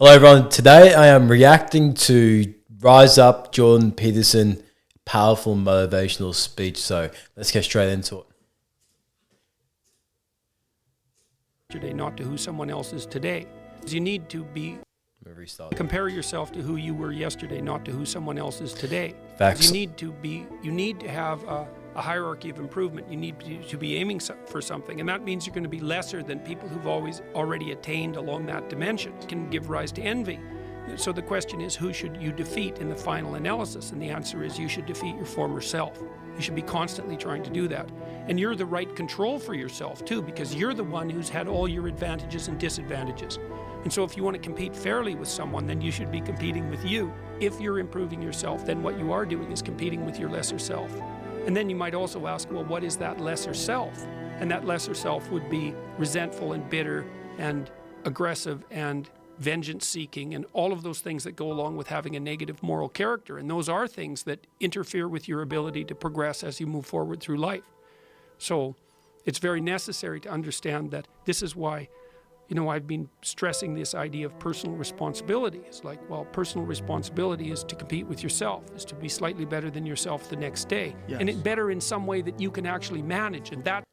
Hello everyone, today I am reacting to Rise Up Jordan Peterson powerful motivational speech, so let's get straight into it. Yesterday, not to who someone else is today. You need to compare yourself to who you were yesterday, not to who someone else is today. Facts. You need to have a hierarchy of improvement. You need to be aiming for something, and that means you're going to be lesser than people who've already attained along that dimension. It can give rise to envy. So the question is, who should you defeat in the final analysis? And the answer is, you should defeat your former self. You should be constantly trying to do that. And you're the right control for yourself too, because you're the one who's had all your advantages and disadvantages. And so if you want to compete fairly with someone, then you should be competing with you. If you're improving yourself, then what you are doing is competing with your lesser self. And then you might also ask, well, what is that lesser self? And that lesser self would be resentful and bitter and aggressive and vengeance-seeking and all of those things that go along with having a negative moral character. And those are things that interfere with your ability to progress as you move forward through life. So it's very necessary to understand that this is why, I've been stressing this idea of personal responsibility. It's like, well, personal responsibility is to compete with yourself, is to be slightly better than yourself the next day. Yes. And it better in some way that you can actually manage. And that.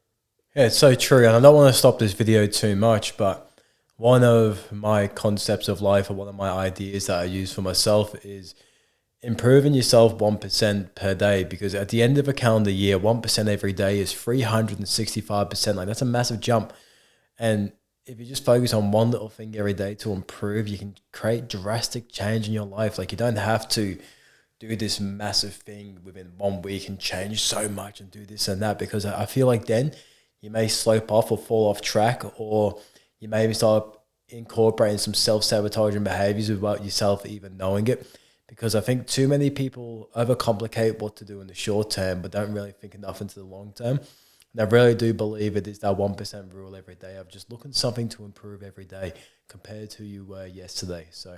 Yeah, it's so true. And I don't want to stop this video too much, but one of my concepts of life, or one of my ideas that I use for myself, is improving yourself 1% per day, because at the end of a calendar year, 1% every day is 365%. Like, that's a massive jump. And if you just focus on one little thing every day to improve, you can create drastic change in your life. Like, you don't have to do this massive thing within 1 week and change so much and do this and that, because I feel like then you may slope off or fall off track, or you maybe start incorporating some self-sabotaging behaviors without yourself even knowing it. Because I think too many people overcomplicate what to do in the short term, but don't really think enough into the long term. And I really do believe it is that 1% rule every day of just looking something to improve every day compared to who you were yesterday. So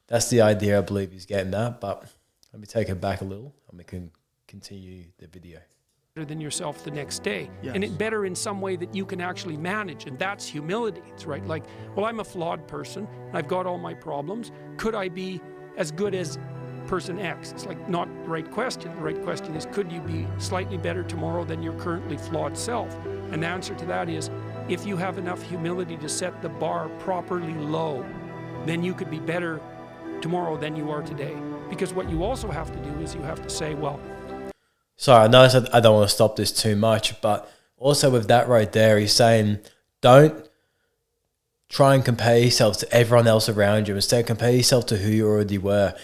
that's the idea I believe he's getting at. But let me take it back a little and we can continue the video. Than yourself the next day. Yes. And it better in some way that you can actually manage, and that's humility. It's right, like, well, I'm a flawed person, I've got all my problems, could I be as good as person X? It's like, not the right question. The right question is, could you be slightly better tomorrow than your currently flawed self? And the answer to that is, if you have enough humility to set the bar properly low, then you could be better tomorrow than you are today. Because what you also have to do is you have to say, well, sorry, I know I don't want to stop this too much, but also with that right there, he's saying don't try and compare yourself to everyone else around you. Instead, compare yourself to who you already were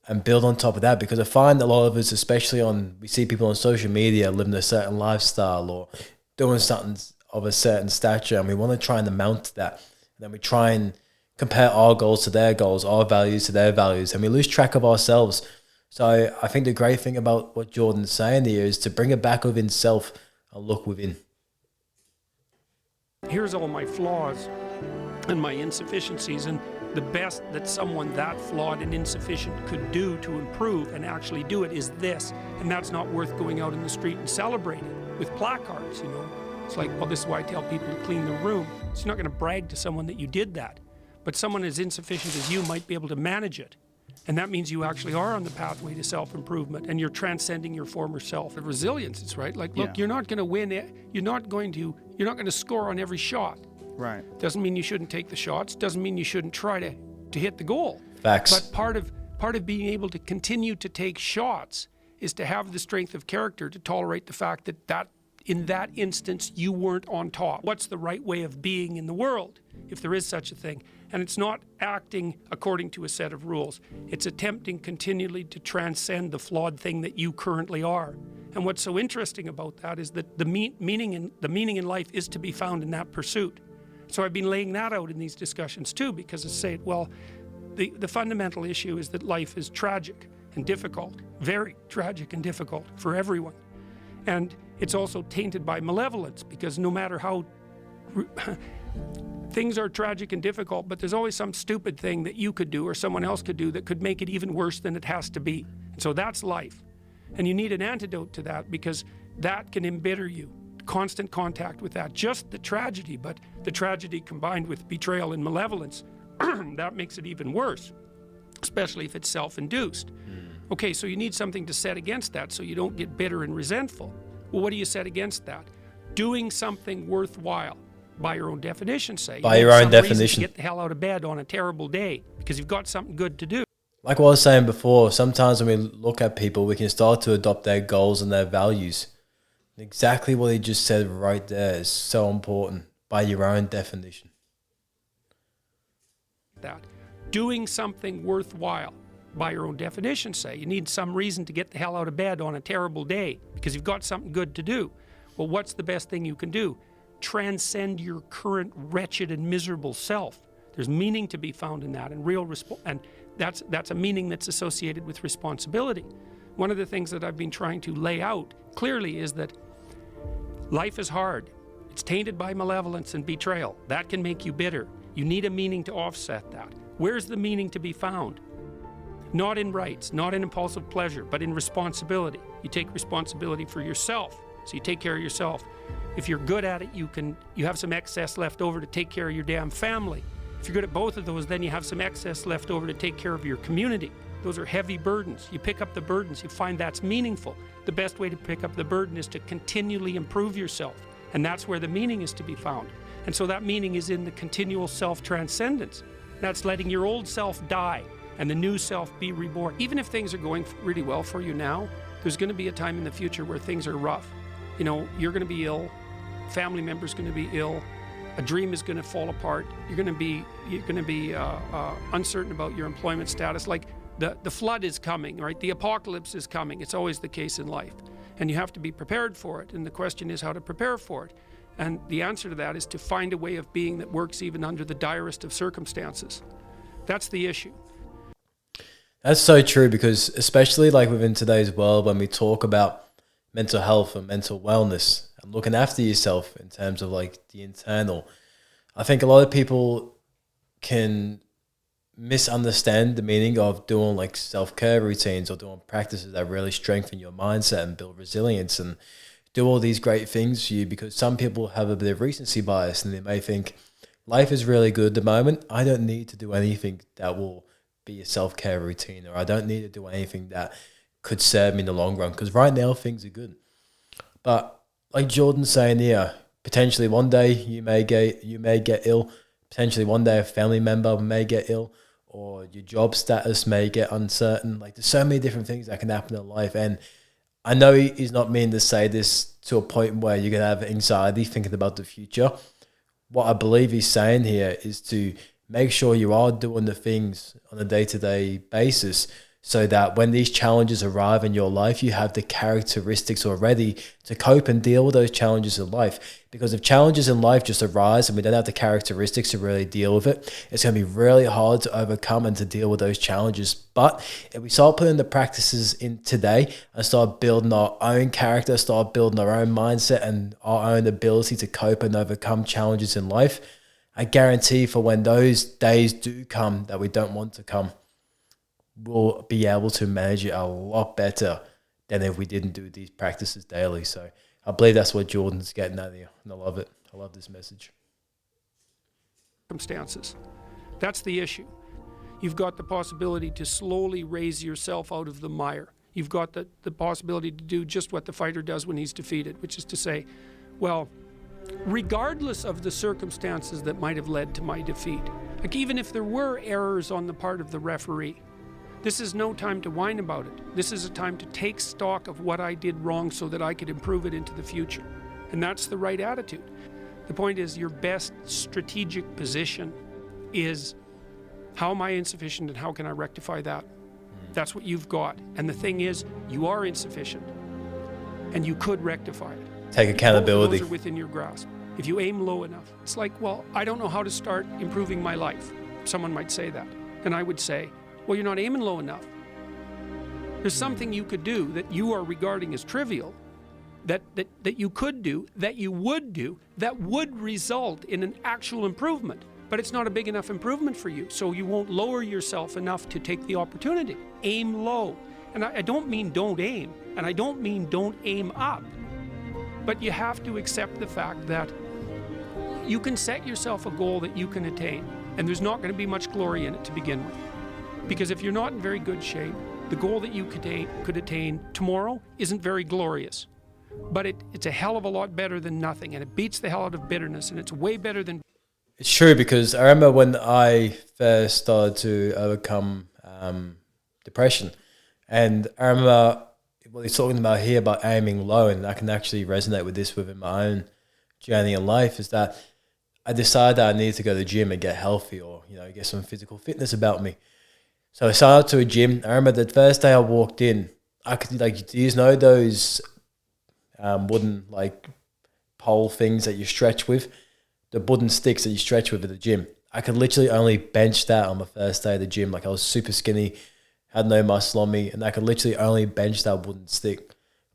and build on top of that. Because I find a lot of us, especially we see people on social media living a certain lifestyle or doing something of a certain stature, and we want to try and amount that. And then we try and compare our goals to their goals, our values to their values, and we lose track of ourselves. So I think the great thing about what Jordan's saying here is to bring it back within self and look within. Here's all my flaws and my insufficiencies, and the best that someone that flawed and insufficient could do to improve and actually do it is this. And that's not worth going out in the street and celebrating with placards, It's like, well, this is why I tell people to clean the room. So you're not going to brag to someone that you did that. But someone as insufficient as you might be able to manage it. And that means you actually are on the pathway to self-improvement, and you're transcending your former self. And resilience, it's right. Like, look, You're not going to win it. You're not going to score on every shot. Right. Doesn't mean you shouldn't take the shots. Doesn't mean you shouldn't try to hit the goal. Facts. But part of being able to continue to take shots is to have the strength of character to tolerate the fact that in that instance you weren't on top. What's the right way of being in the world, if there is such a thing? And it's not acting according to a set of rules. It's attempting continually to transcend the flawed thing that you currently are. And what's so interesting about that is that the meaning in life is to be found in that pursuit. So I've been laying that out in these discussions too, because I say, well, the fundamental issue is that life is tragic and difficult, very tragic and difficult for everyone. And it's also tainted by malevolence, because no matter how things are tragic and difficult, but there's always some stupid thing that you could do or someone else could do that could make it even worse than it has to be. And so that's life. And you need an antidote to that, because that can embitter you. Constant contact with that, just the tragedy, but the tragedy combined with betrayal and malevolence that makes it even worse, especially if it's self-induced. Okay, so you need something to set against that so you don't get bitter and resentful. Well, what do you set against that? Doing something worthwhile, by your own definition, say. By your own definition. To get the hell out of bed on a terrible day because you've got something good to do. Like what I was saying before, sometimes when we look at people, we can start to adopt their goals and their values. Exactly what he just said right there is so important. By your own definition. That doing something worthwhile, by your own definition, say. You need some reason to get the hell out of bed on a terrible day because you've got something good to do. Well, what's the best thing you can do? Transcend your current wretched and miserable self. There's meaning to be found in that, and and that's a meaning that's associated with responsibility. One of the things that I've been trying to lay out clearly is that life is hard. It's tainted by malevolence and betrayal. That can make you bitter. You need a meaning to offset that. Where's the meaning to be found? Not in rights, not in impulsive pleasure, but in responsibility. You take responsibility for yourself, so you take care of yourself. If you're good at it, you have some excess left over to take care of your damn family. If you're good at both of those, then you have some excess left over to take care of your community. Those are heavy burdens. You pick up the burdens, you find that's meaningful. The best way to pick up the burden is to continually improve yourself. And that's where the meaning is to be found. And so that meaning is in the continual self-transcendence. That's letting your old self die and the new self be reborn. Even if things are going really well for you now, there's going to be a time in the future where things are rough. You know, you're going to be ill, family member's going to be ill, a dream is going to fall apart, you're going to be uncertain about your employment status. Like the flood is coming, right? The apocalypse is coming. It's always the case in life. And you have to be prepared for it. And the question is how to prepare for it. And the answer to that is to find a way of being that works even under the direst of circumstances. That's the issue. That's so true, because especially like within today's world, when we talk about mental health and mental wellness and looking after yourself in terms of like the internal, I think a lot of people can misunderstand the meaning of doing like self-care routines or doing practices that really strengthen your mindset and build resilience and do all these great things for you, because some people have a bit of recency bias and they may think life is really good at the moment. I don't need to do anything that will be a self-care routine, or I don't need to do anything that could serve me in the long run, because right now things are good. But like Jordan's saying here, potentially one day you may get ill, potentially one day a family member may get ill, or your job status may get uncertain. Like there's so many different things that can happen in life. And I know he's not meaning to say this to a point where you're going to have anxiety thinking about the future. What I believe he's saying here is to make sure you are doing the things on a day-to-day basis so that when these challenges arrive in your life, you have the characteristics already to cope and deal with those challenges in life. Because if challenges in life just arise and we don't have the characteristics to really deal with it, it's going to be really hard to overcome and to deal with those challenges. But if we start putting the practices in today and start building our own character, start building our own mindset and our own ability to cope and overcome challenges in life, I guarantee for when those days do come that we don't want to come, we'll be able to manage it a lot better than if we didn't do these practices daily. So I believe that's what Jordan's getting at here, and I love it. I love this message. Circumstances. That's the issue. You've got the possibility to slowly raise yourself out of the mire. You've got the possibility to do just what the fighter does when he's defeated, which is to say, well, regardless of the circumstances that might have led to my defeat, like even if there were errors on the part of the referee, this is no time to whine about it. This is a time to take stock of what I did wrong so that I could improve it into the future. And that's the right attitude. The point is, your best strategic position is, how am I insufficient and how can I rectify that? That's what you've got. And the thing is, you are insufficient and you could rectify it. Take accountability. Both of those are within your grasp. If you aim low enough, it's like, well, I don't know how to start improving my life. Someone might say that. And I would say, well, you're not aiming low enough. There's something you could do that you are regarding as trivial, that you could do, that you would do, that would result in an actual improvement. But it's not a big enough improvement for you, so you won't lower yourself enough to take the opportunity. Aim low. And I don't mean don't aim, and I don't mean don't aim up. But you have to accept the fact that you can set yourself a goal that you can attain. And there's not going to be much glory in it to begin with. Because if you're not in very good shape, the goal that you could attain tomorrow isn't very glorious. But it's a hell of a lot better than nothing, and it beats the hell out of bitterness, and it's way better than... It's true, because I remember when I first started to overcome depression, and I remember what he's talking about here about aiming low, and I can actually resonate with this within my own journey in life, is that I decided that I needed to go to the gym and get healthy, or, you know, get some physical fitness about me. So I signed up to a gym. I remember the first day I walked in, I could, like, do you know those wooden, like, pole things that you stretch with? The wooden sticks that you stretch with at the gym. I could literally only bench that on my first day of the gym. Like, I was super skinny, had no muscle on me, and I could literally only bench that wooden stick.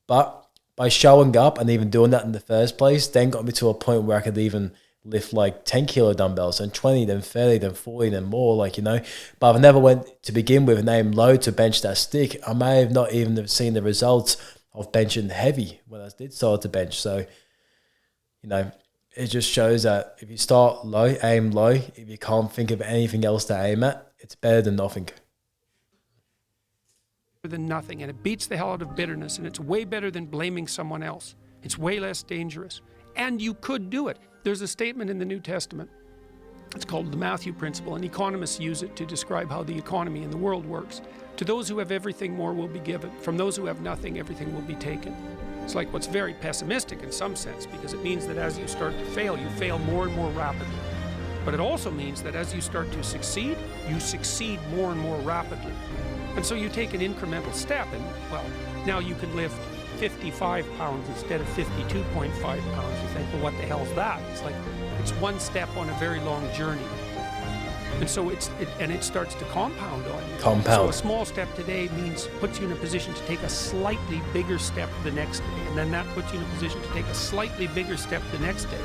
But by showing up and even doing that in the first place, then got me to a point where I could even lift like 10 kilo dumbbells, and 20, then 30, then 40, then more, like, you know. But I've never went to begin with and aimed low to bench that stick. I may have not even have seen the results of benching heavy when I did start to bench. So, you know, it just shows that if you start low, aim low, if you can't think of anything else to aim at, it's better than nothing. Than nothing, and it beats the hell out of bitterness, and it's way better than blaming someone else. It's way less dangerous, and you could do it. There's a statement in the New Testament. It's called the Matthew Principle, and economists use it to describe how the economy in the world works. To those who have everything, more will be given. From those who have nothing, everything will be taken. It's like what's very pessimistic in some sense, because it means that as you start to fail, you fail more and more rapidly. But it also means that as you start to succeed, you succeed more and more rapidly. And so you take an incremental step, and, well, now you can lift 55 pounds instead of 52.5 pounds. You think, well, what the hell's that? It's like, it's one step on a very long journey. And so it starts to compound on you. So a small step today puts you in a position to take a slightly bigger step the next day. And then that puts you in a position to take a slightly bigger step the next day.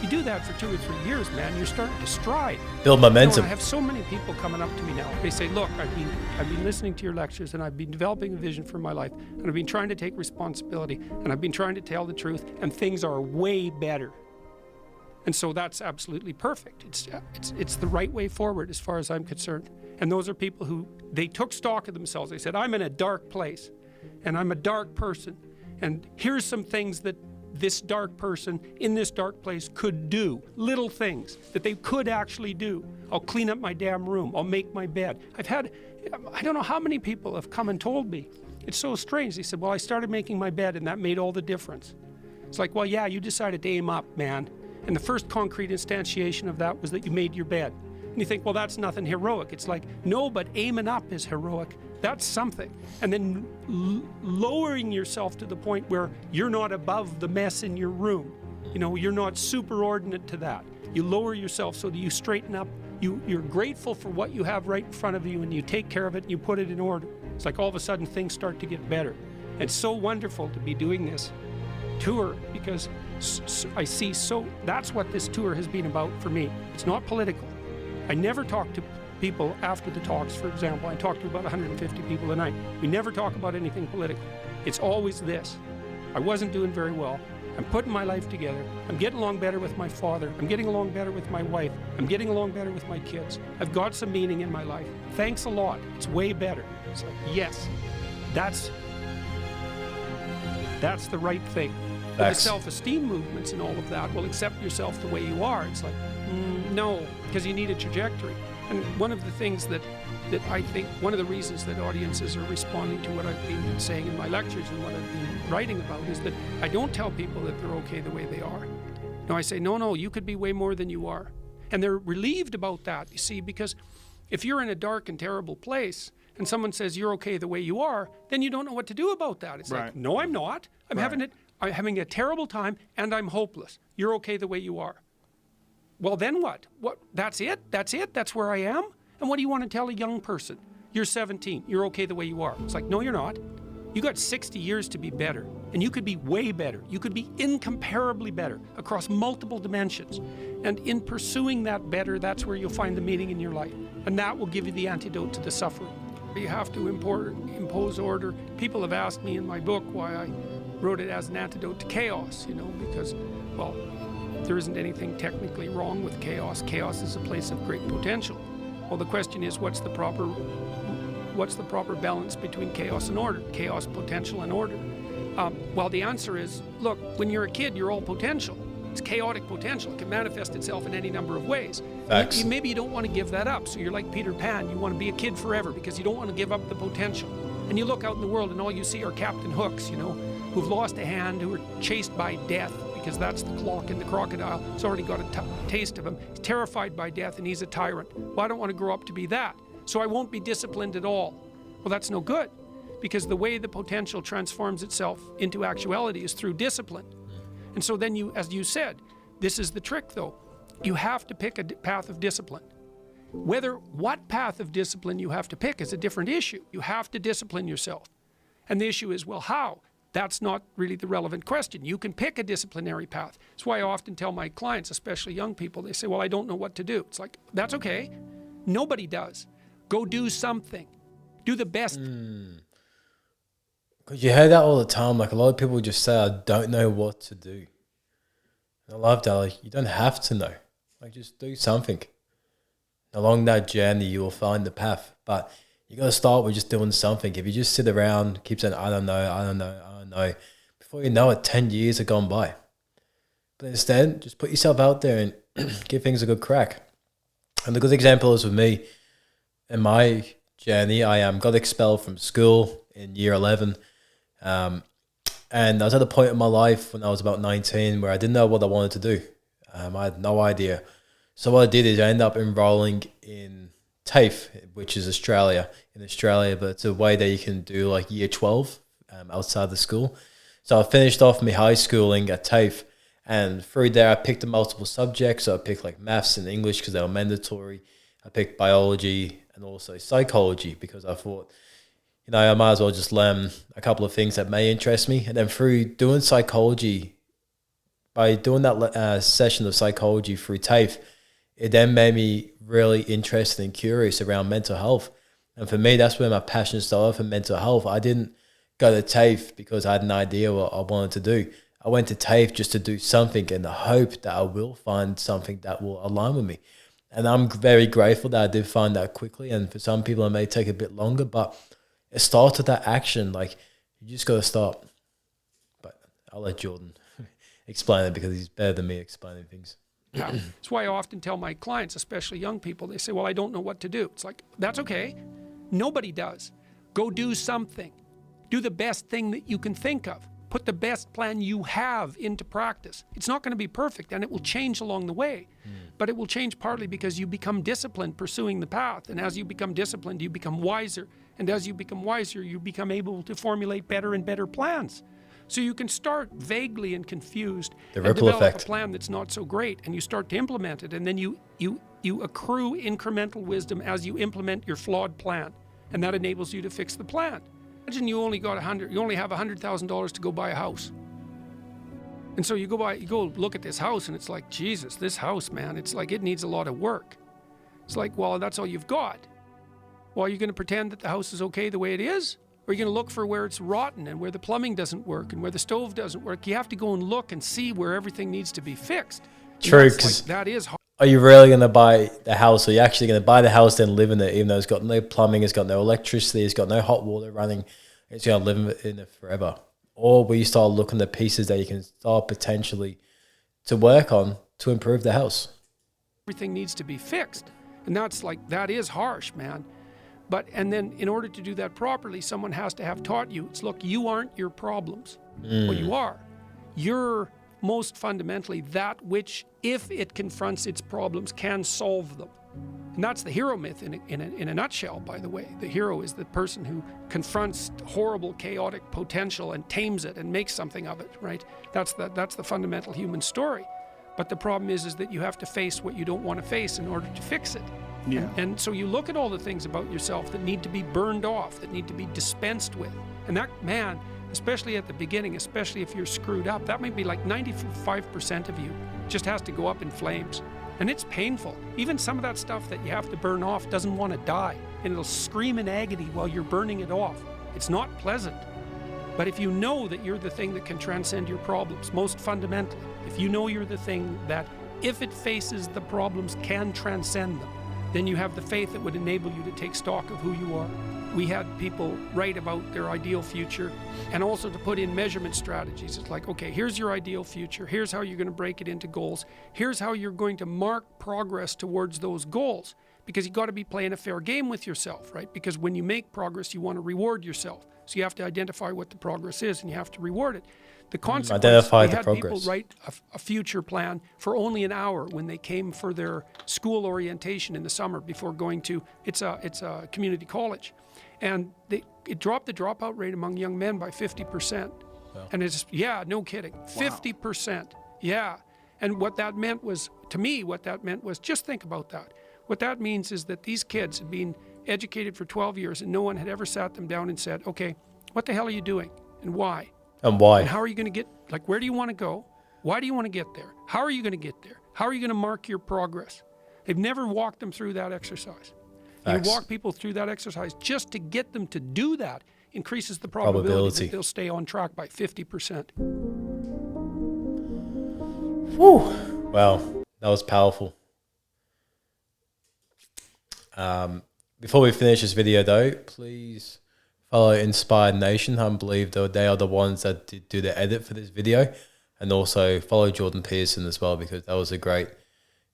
You do that for 2 or 3 years, man, you're starting to stride. Build momentum. You know, I have so many people coming up to me now. They say, look, I've been listening to your lectures, and I've been developing a vision for my life, and I've been trying to take responsibility, and I've been trying to tell the truth, and things are way better. And so that's absolutely perfect. It's the right way forward as far as I'm concerned. And those are people who, they took stock of themselves. They said, I'm in a dark place, and I'm a dark person, and here's some things that this dark person in this dark place could do. Little things that they could actually do. I'll clean up my damn room. I'll make my bed. I don't know how many people have come and told me. It's so strange. They said, well, I started making my bed, and that made all the difference. It's like, well, yeah, you decided to aim up, man. And the first concrete instantiation of that was that you made your bed. And you think, well, that's nothing heroic. It's like, no, but aiming up is heroic. That's something. And then lowering yourself to the point where you're not above the mess in your room. You know, you're not superordinate to that. You lower yourself so that you straighten up. You're grateful for what you have right in front of you, and you take care of it and you put it in order. It's like all of a sudden things start to get better. And it's so wonderful to be doing this tour, because I see, so that's what this tour has been about for me. It's not political. I never talk to people after the talks, for example. I talk to about 150 people a night. We never talk about anything political. It's always this. I wasn't doing very well. I'm putting my life together. I'm getting along better with my father. I'm getting along better with my wife. I'm getting along better with my kids. I've got some meaning in my life. Thanks a lot. It's way better. It's like, yes, that's the right thing. The self-esteem movements and all of that will accept yourself the way you are. It's like, no, because you need a trajectory. And one of the things that I think, one of the reasons that audiences are responding to what I've been saying in my lectures and what I've been writing about is that I don't tell people that they're okay the way they are. No, I say, no, you could be way more than you are. And they're relieved about that, you see, because if you're in a dark and terrible place and someone says you're okay the way you are, then you don't know what to do about that. It's like, no, I'm not. I'm having a terrible time, and I'm hopeless. You're okay the way you are. Well, then what? That's it? That's where I am? And what do you want to tell a young person? You're 17. You're okay the way you are. It's like, no, you're not. You got 60 years to be better, and you could be way better. You could be incomparably better across multiple dimensions. And in pursuing that better, that's where you'll find the meaning in your life. And that will give you the antidote to the suffering. You have to impose order. People have asked me in my book why I wrote it as an antidote to chaos, because, well, there isn't anything technically wrong with chaos. Chaos is a place of great potential. Well, the question is, what's the proper balance between chaos and order? Chaos, potential, and order. Well, the answer is, look, when you're a kid, you're all potential. It's chaotic potential. It can manifest itself in any number of ways. Facts. Maybe you don't want to give that up. So you're like Peter Pan. You want to be a kid forever because you don't want to give up the potential. And you look out in the world and all you see are Captain Hooks, who've lost a hand, who are chased by death, because that's the clock in the crocodile. It's already got a taste of him. He's terrified by death and he's a tyrant. Well, I don't want to grow up to be that. So I won't be disciplined at all. Well, that's no good, because the way the potential transforms itself into actuality is through discipline. And so then you, as you said, this is the trick though. You have to pick a path of discipline. What path of discipline you have to pick is a different issue. You have to discipline yourself. And the issue is, well, how? That's not really the relevant question. You can pick a disciplinary path. That's why I often tell my clients, especially young people, they say, well, I don't know what to do. It's like, that's okay. Nobody does. Go do something. Do the best. Because you hear that all the time. Like, a lot of people just say, I don't know what to do. And I love that. Like, you don't have to know. Like, just do something. Along that journey, you will find the path. But you got to start with just doing something. If you just sit around, keep saying, I don't know, before you know it, 10 years have gone by. But instead, just put yourself out there and give things a good crack. And the good example is with me. In my journey, I got expelled from school in year 11. And I was at a point in my life when I was about 19 where I didn't know what I wanted to do. I had no idea. So what I did is I ended up enrolling in TAFE, which is in Australia, but it's a way that you can do like year 12 outside the school. So I finished off my high schooling at TAFE, and through there I picked multiple subjects. So I picked like maths and English because they were mandatory. I picked biology and also psychology because I thought, I might as well just learn a couple of things that may interest me. And then through doing psychology, by doing that session of psychology through TAFE, it then made me really interested and curious around mental health. And for me, that's where my passion started for mental health. I didn't go to TAFE because I had an idea what I wanted to do. I went to TAFE just to do something in the hope that I will find something that will align with me. And I'm very grateful that I did find that quickly. And for some people, it may take a bit longer, but it started that action. Like, you just got to start. But I'll let Jordan explain it because he's better than me explaining things. Yeah. That's why I often tell my clients, especially young people, they say, well, I don't know what to do. It's like, that's okay. Nobody does. Go do something. Do the best thing that you can think of. Put the best plan you have into practice. It's not going to be perfect, and it will change along the way. But it will change partly because you become disciplined pursuing the path. And as you become disciplined, you become wiser. And as you become wiser, you become able to formulate better and better plans. So you can start vaguely and confused and develop a plan that's not so great, and you start to implement it, and then you accrue incremental wisdom as you implement your flawed plan, and that enables you to fix the plan. Imagine you only have $100,000 to go buy a house. And so you go look at this house, and it's like, Jesus, this house, man, it's like it needs a lot of work. It's like, well, that's all you've got. Well, are you going to pretend that the house is okay the way it is? Or are you going to look for where it's rotten and where the plumbing doesn't work and where the stove doesn't work? You have to go and look and see where everything needs to be fixed. True, because that is hard. Are you really going to buy the house? Or are you actually going to buy the house and live in it, even though it's got no plumbing, it's got no electricity, it's got no hot water running, it's going to live in it forever? Or will you start looking at pieces that you can start potentially to work on to improve the house? Everything needs to be fixed. And that is harsh, man. And then in order to do that properly, someone has to have taught you, look, you aren't your problems. Well, you are. You're most fundamentally that which, if it confronts its problems, can solve them. And that's the hero myth in a nutshell, by the way. The hero is the person who confronts horrible, chaotic potential and tames it and makes something of it, right? That's the fundamental human story. But the problem is that you have to face what you don't want to face in order to fix it. Yeah. And so you look at all the things about yourself that need to be burned off, that need to be dispensed with. And that, man, especially at the beginning, especially if you're screwed up, that might be like 95% of you just has to go up in flames. And it's painful. Even some of that stuff that you have to burn off doesn't want to die. And it'll scream in agony while you're burning it off. It's not pleasant. But if you know that you're the thing that can transcend your problems, most fundamentally, if you know you're the thing that, if it faces the problems, can transcend them, then you have the faith that would enable you to take stock of who you are. We had people write about their ideal future and also to put in measurement strategies. It's like, okay, here's your ideal future. Here's how you're going to break it into goals. Here's how you're going to mark progress towards those goals. Because you've got to be playing a fair game with yourself, right? Because when you make progress, you want to reward yourself. So you have to identify what the progress is and you have to reward it. The consequence, identify we the had progress. people write a future plan for only an hour when they came for their school orientation in the summer before going to, it's a community college. And it dropped the dropout rate among young men by 50%. Wow. And it's, yeah, no kidding, 50%, yeah. And what that meant was, to me, just think about that. What that means is that these kids had been educated for 12 years and no one had ever sat them down and said, okay, what the hell are you doing and why? And why? And how are you going to get, like, where do you want to go? Why do you want to get there? How are you going to get there? How are you going to mark your progress? They've never walked them through that exercise. You walk people through that exercise just to get them to do that increases the probability that they'll stay on track by 50%. Whew. Wow, that was powerful. Before we finish this video though, please follow Inspired Nation. I believe they are the ones that did do the edit for this video. And also follow Jordan Peterson as well, because that was a great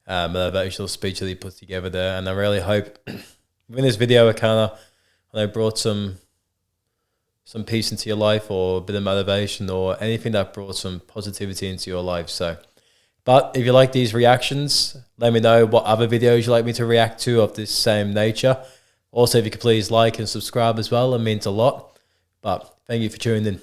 motivational speech that he put together there. And I really hope in this video I brought some peace into your life, or a bit of motivation, or anything that brought some positivity into your life. So, but if you like these reactions, let me know what other videos you'd like me to react to of this same nature. Also, if you could please like and subscribe as well, it means a lot. But thank you for tuning in.